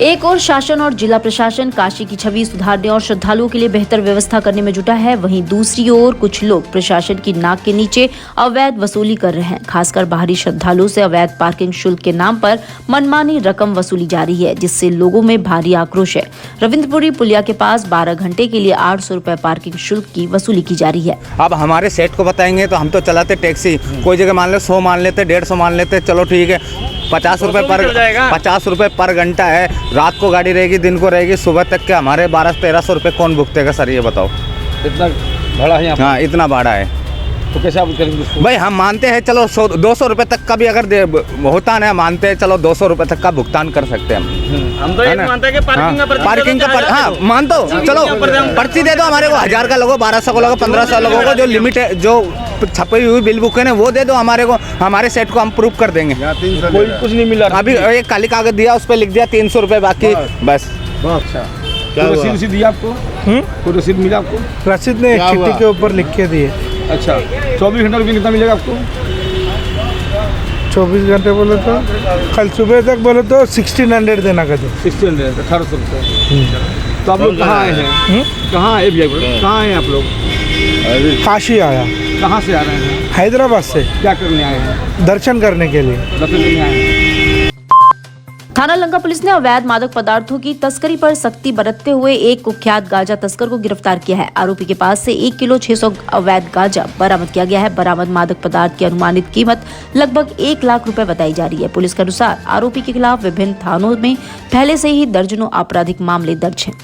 एक और शासन और जिला प्रशासन काशी की छवि सुधारने और श्रद्धालुओं के लिए बेहतर व्यवस्था करने में जुटा है, वहीं दूसरी ओर कुछ लोग प्रशासन की नाक के नीचे अवैध वसूली कर रहे हैं। खासकर बाहरी श्रद्धालुओं से अवैध पार्किंग शुल्क के नाम पर मनमानी रकम वसूली जा रही है, जिससे लोगों में भारी आक्रोश है। रविंद्रपुरी पुलिया के पास 12 घंटे के लिए 800 रुपए पार्किंग शुल्क की वसूली की जा रही है। अब हमारे सेठ को बताएंगे तो हम तो चलाते टैक्सी, कोई जगह मान लो 100 मान लेते, 150 मान लेते, चलो ठीक है, 50 रुपए पर घंटा है। रात को गाड़ी रहेगी, दिन को रहेगी, सुबह तक के हमारे 1200-1300 रुपए कौन भुगतेगा सर, ये बताओ। इतना भाड़ा है? हाँ, इतना भाड़ा है तो कैसे आप करेंगे? भाई हम मानते हैं चलो 200 रुपए तक का भी अगर होता है, मानते हैं चलो 200 रुपए तक का भुगतान कर सकते हैं हम तो ये मानते हैं कि पार्किंग का हाँ मान दो, चलो पर्ची दे दो हमारे को, 1000 का लोगो, 1200 का लोगो, 1500 लोगों को जो लिमिट है, जो छपी हुई बिल बुक है ना, वो दे दो हमारे को, हमारे सेट को हम प्रूव कर देंगे। कोई कुछ नहीं मिला अभी एक काली कागज दिया, उस पर लिख दिया 300 रुपए बाकी, बस। अच्छा, रसीद दिया आपको? कोई रसीद मिला आपको? रसीद ने एक चिट्ठी के ऊपर लिख के दिए। अच्छा, 24 घंटे रुपये कितना मिलेगा आपको? 24 घंटे बोले तो कल सुबह तक बोले तो 1600 देना का। 1600, 1800 रुपये। तो आप लोग कहाँ आए हैं? कहाँ आए भैया, कहाँ आए आप लोग? काशी आया। कहाँ से आ रहे हैं? हैदराबाद से। क्या करने आए हैं? दर्शन करने के लिए। दर्शन करने आए हैं। थाना लंका पुलिस ने अवैध मादक पदार्थों की तस्करी पर सख्ती बरतते हुए एक कुख्यात गांजा तस्कर को गिरफ्तार किया है। आरोपी के पास से 1 किलो 600 अवैध गांजा बरामद किया गया है। बरामद मादक पदार्थ की अनुमानित कीमत लगभग 1 लाख रुपए बताई जा रही है। पुलिस के अनुसार आरोपी के खिलाफ विभिन्न थानों में पहले से ही दर्जनों आपराधिक मामले दर्ज हैं।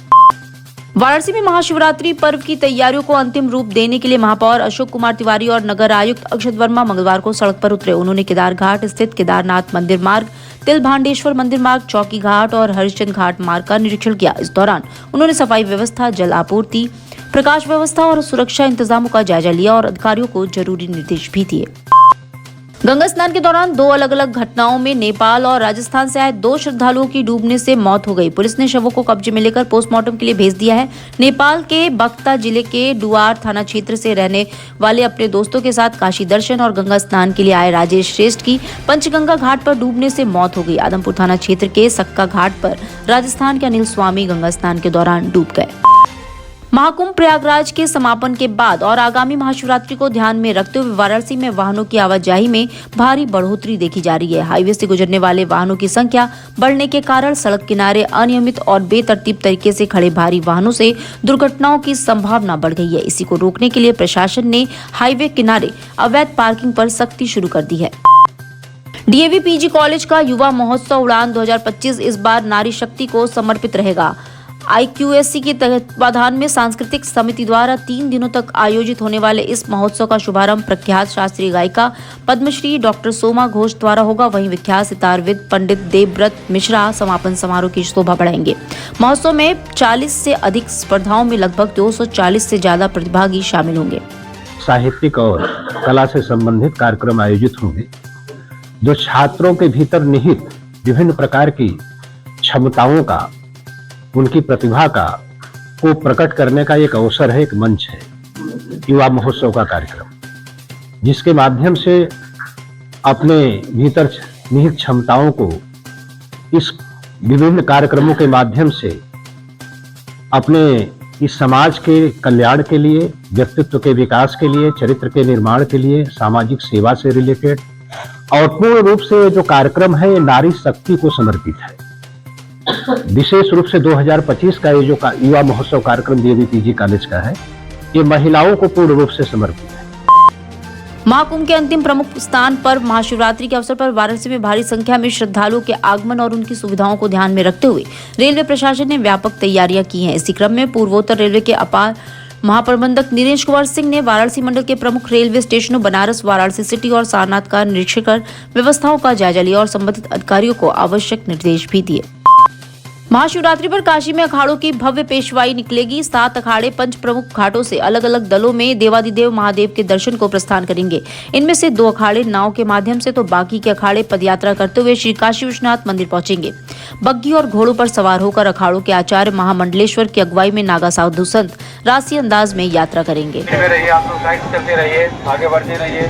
वाराणसी में महाशिवरात्रि पर्व की तैयारियों को अंतिम रूप देने के लिए महापौर अशोक कुमार तिवारी और नगर आयुक्त अक्षत वर्मा मंगलवार को सड़क पर उतरे। उन्होंने केदार घाट स्थित केदारनाथ मंदिर मार्ग, तिलभांडेश्वर मंदिर मार्ग, चौकी घाट और हरिश्चंद्र घाट मार्ग का निरीक्षण किया। इस दौरान उन्होंने सफाई व्यवस्था, जल आपूर्ति, प्रकाश व्यवस्था और सुरक्षा इंतजामों का जायजा लिया और अधिकारियों को जरूरी निर्देश भी दिए। गंगा स्नान के दौरान 2 अलग-अलग घटनाओं में नेपाल और राजस्थान से आए 2 श्रद्धालुओं की डूबने से मौत हो गई। पुलिस ने शवों को कब्जे में लेकर पोस्टमार्टम के लिए भेज दिया है। नेपाल के बक्ता जिले के डुआर थाना क्षेत्र से रहने वाले अपने दोस्तों के साथ काशी दर्शन और गंगा स्नान के लिए आए राजेश श्रेष्ठ की पंचगंगा घाट पर डूबने से मौत हो गई। आदमपुर थाना क्षेत्र के सक्का घाट पर राजस्थान के अनिल स्वामी गंगा स्नान के दौरान डूब गए। महाकुंभ प्रयागराज के समापन के बाद और आगामी महाशिवरात्रि को ध्यान में रखते हुए वाराणसी में वाहनों की आवाजाही में भारी बढ़ोतरी देखी जा रही है। हाईवे से गुजरने वाले वाहनों की संख्या बढ़ने के कारण सड़क किनारे अनियमित और बेतरतीब तरीके से खड़े भारी वाहनों से दुर्घटनाओं की संभावना बढ़ गई है। इसी को रोकने के लिए प्रशासन ने हाईवे किनारे अवैध पार्किंग पर सख्ती शुरू कर दी है। डीएवी पीजी कॉलेज का युवा महोत्सव उड़ान 2025 इस बार नारी शक्ति को समर्पित रहेगा। IQSC के तत्वाधान में सांस्कृतिक समिति द्वारा 3 दिनों तक आयोजित होने वाले इस महोत्सव का शुभारंभ प्रख्यात शास्त्रीय गायिका पद्मश्री डॉक्टर सोमा घोष द्वारा होगा। वहीं विख्यात सितारविद पंडित देवव्रत मिश्रा समापन समारोह की शोभा बढ़ाएंगे। महोत्सव में 40 से अधिक स्पर्धाओं में लगभग 240 से ज्यादा प्रतिभागी शामिल होंगे। साहित्यिक और कला से संबंधित कार्यक्रम आयोजित होंगे, जो छात्रों के भीतर निहित विभिन्न प्रकार की क्षमताओं का, उनकी प्रतिभा का को प्रकट करने का एक अवसर है, एक मंच है युवा महोत्सव का कार्यक्रम, जिसके माध्यम से अपने भीतर निहित क्षमताओं को इस विभिन्न कार्यक्रमों के माध्यम से अपने इस समाज के कल्याण के लिए, व्यक्तित्व के विकास के लिए, चरित्र के निर्माण के लिए, सामाजिक सेवा से रिलेटेड, और पूर्ण रूप से जो कार्यक्रम है ये नारी शक्ति को समर्पित है। विशेष रूप से 2025 का ये जो युवा महोत्सव कार्यक्रम डीएवी पीजी कॉलेज का है, ये महिलाओं को पूर्ण रूप से समर्पित है। महाकुंभ के अंतिम प्रमुख स्थान पर महाशिवरात्रि के अवसर पर वाराणसी में भारी संख्या में श्रद्धालुओं के आगमन और उनकी सुविधाओं को ध्यान में रखते हुए रेलवे प्रशासन ने व्यापक तैयारियां की हैं। इसी क्रम में पूर्वोत्तर रेलवे के अपार महाप्रबंधक नीरेश कुमार सिंह ने वाराणसी मंडल के प्रमुख रेलवे स्टेशनों बनारस, वाराणसी सिटी और सारनाथ का निरीक्षण कर व्यवस्थाओं का जायजा लिया और संबंधित अधिकारियों को आवश्यक निर्देश भी दिए। महाशिवरात्रि पर काशी में अखाड़ों की भव्य पेशवाई निकलेगी। 7 अखाड़े पंच प्रमुख घाटों से अलग अलग दलों में देवादिदेव महादेव के दर्शन को प्रस्थान करेंगे। इनमें से 2 अखाड़े नाव के माध्यम से तो बाकी के अखाड़े पदयात्रा करते हुए श्री काशी विश्वनाथ मंदिर पहुंचेंगे। बग्घी और घोड़ों पर सवार होकर अखाड़ों के आचार्य महामंडलेश्वर की अगुवाई में नागा साधु संत राशि अंदाज में यात्रा करेंगे। आप लोग साइड चलते रहिए, आगे बढ़ते रहिए।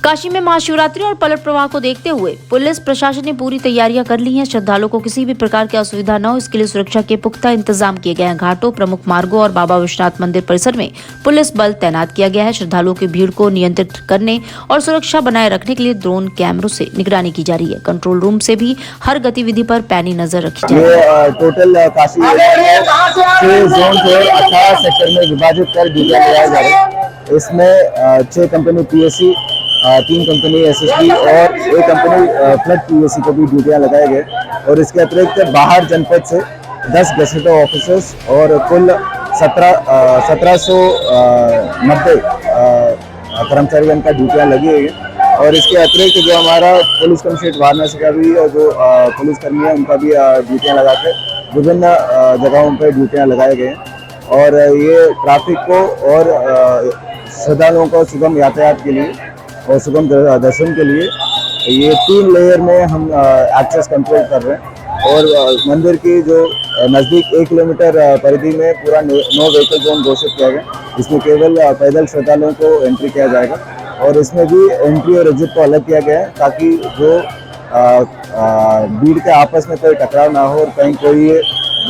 काशी में महाशिवरात्रि और पलट प्रवाह को देखते हुए पुलिस प्रशासन ने पूरी तैयारियां कर ली हैं। श्रद्धालुओं को किसी भी प्रकार की असुविधा न हो, इसके लिए सुरक्षा के पुख्ता इंतजाम किए गए हैं। घाटों, प्रमुख मार्गों और बाबा विश्वनाथ मंदिर परिसर में पुलिस बल तैनात किया गया है। श्रद्धालुओं की भीड़ को नियंत्रित करने और सुरक्षा बनाए रखने के लिए ड्रोन कैमरों से निगरानी की जा रही है। कंट्रोल रूम से भी हर गतिविधि पर पैनी नजर रखी जा रही है। टोटल काशी 6 जोन को 18 सेक्टर में विभाजित कर ड्यूटियां लगाई जा रही है। इसमें 6 कंपनी पीएससी, 3 कंपनी एसएसबी और 1 कंपनी फ्लड पीएससी को भी ड्यूटियां लगाए गए। और इसके अतिरिक्त बाहर जनपद से 10 गेजेटेड ऑफिसर्स और कुल 1790 कर्मचारियों का ड्यूटियां लगी हुई है। और इसके अतिरिक्त जो हमारा पुलिस कमिश्नरेट वाराणसी का भी जो पुलिसकर्मी है उनका भी ड्यूटियां लगा के विभिन्न जगहों पर ड्यूटियां लगाए गए हैं। और ये ट्रैफिक को और श्रद्धालुओं को सुगम यातायात के लिए और सुगम दर्शन के लिए ये 3 लेयर में हम एक्सेस कंट्रोल कर रहे हैं। और मंदिर की जो नज़दीक 1 किलोमीटर परिधि में पूरा नो व्हीकल जोन घोषित किया गया। इसमें केवल पैदल श्रद्धालुओं को एंट्री किया जाएगा। और इसमें भी एंट्री और एग्जिट को अलग किया गया है ताकि जो भीड़ के आपस में कोई टकराव ना हो और कहीं कोई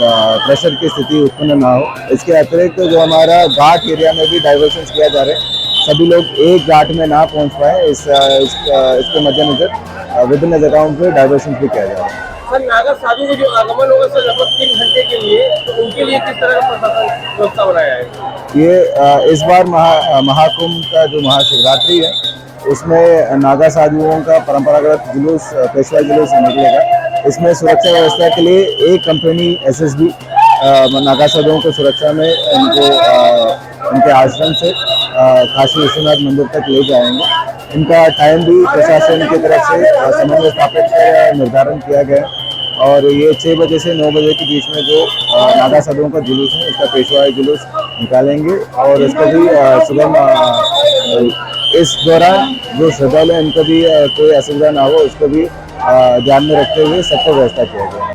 प्रेशर की स्थिति उत्पन्न ना हो। इसके अतिरिक्त जो हमारा घाट एरिया में भी डाइवर्शन किया जा रहा है, सभी लोग एक घाट में ना पहुंच पाए, इसके मद्देनजर विभिन्न जगहों पे डाइवर्शन भी किया जा रहा है। सर, नागा साधु को जो आगमन होगा सर लगभग 3 घंटे के लिए, तो उनके लिए किस तरह का प्रशासन व्यवस्था बनाया है? ये इस बार महाकुंभ का जो महाशिवरात्रि है उसमें नागा साधुओं का परंपरागत जुलूस, पेशवा जुलूस निकलेगा। इसमें सुरक्षा व्यवस्था के लिए 1 कंपनी एसएसबी नागा साधुओं को सुरक्षा में उनके आश्रम से काशी विश्वनाथ मंदिर तक ले जाएंगे। इनका टाइम भी प्रशासन की तरफ से समन्वय स्थापित कर निर्धारण किया गया है। और ये 6 बजे से 9 बजे के बीच में जो नागा साधुओं का जुलूस है इसका पेशवाई जुलूस निकालेंगे। और इसको भी सुगम इस दौरान जो श्रद्धालु हैं इनको भी कोई असुविधा ना हो, इसको भी ध्यान में रखते हुए सबको व्यवस्था किया गया।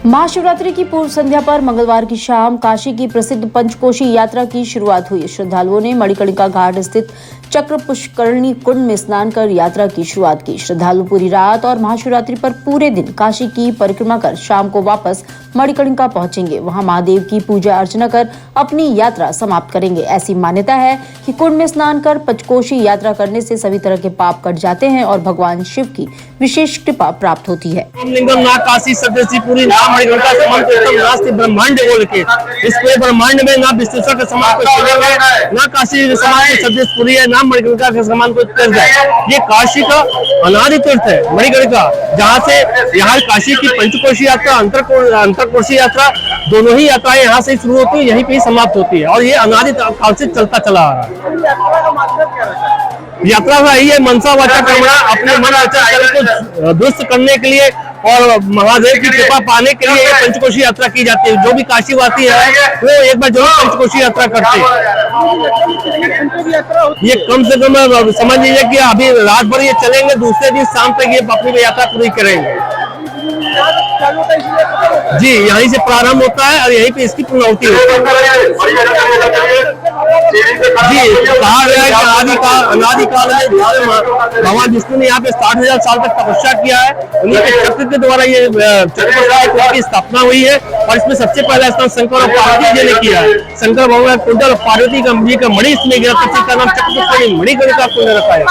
महाशिवरात्रि की पूर्व संध्या पर मंगलवार की शाम काशी की प्रसिद्ध पंचकोशी यात्रा की शुरुआत हुई। श्रद्धालुओं ने मणिकर्णिका घाट स्थित चक्र पुष्करणी कुंड में स्नान कर यात्रा की शुरुआत की। श्रद्धालु पूरी रात और महाशिवरात्रि पर पूरे दिन काशी की परिक्रमा कर शाम को वापस मणिकर्णिका पहुंचेंगे। वहां महादेव की पूजा अर्चना कर अपनी यात्रा समाप्त करेंगे। ऐसी मान्यता है कि कुंड में स्नान कर पंचकोशी यात्रा करने से सभी तरह के पाप कट जाते हैं और भगवान शिव की विशेष कृपा प्राप्त होती है। लिंगम ना काशी सदस्य पूरी नाम मणिकर्णिका समाप्त नास्ति ब्रह्मांड बोल के इस पूरे ब्रह्मांड में ना विश्वेश्वर के समान कोई चलेगा, ना काशी के समान कोई सदस्य पूरी है, ना मणिकर्णिका के समान कोई तीर्थ है। ये काशी का अनादि तीर्थ है मणिकर्णिका, जहाँ से यहाँ काशी की पंचकोशी यात्रा, अंतरकोशी यात्रा, दोनों ही यात्राएं यहाँ से शुरू होती है, यहीं पे ही समाप्त होती है। और ये अनादि काल से चलता चला आ रहा है। यात्रा का यही है मनसा वाचा कर्मणा, अपने मन वचन को दुरुस्त करने के लिए और महादेव की कृपा पाने के लिए ये पंचकोशी यात्रा की जाती है। जो भी काशीवासी है वो एक बार जरूर पंचकोशी यात्रा करते हैं। ये कम से कम समझ लीजिए कि अभी रात भर ये चलेंगे, दूसरे दिन शाम तक ये अपनी यात्रा पूरी करेंगे। जी, यहीं से प्रारंभ होता है और यहीं पे इसकी पूर्णाहुति होती है। जी, कहा गया है कि अनादिकाल में भगवान विष्णु ने यहाँ पे 60,000 साल तक तपस्या किया है। उन्हीं के चक्र के द्वारा ये चक्र की स्थापना हुई है। और इसमें सबसे पहला स्थान शंकर और पार्वती जी ने किया है। शंकर भगवान कुंड और पार्वती का मणि इसमें गिरा, तब से इसका नाम चक्र मणिकर्णिका कुंड रखा है।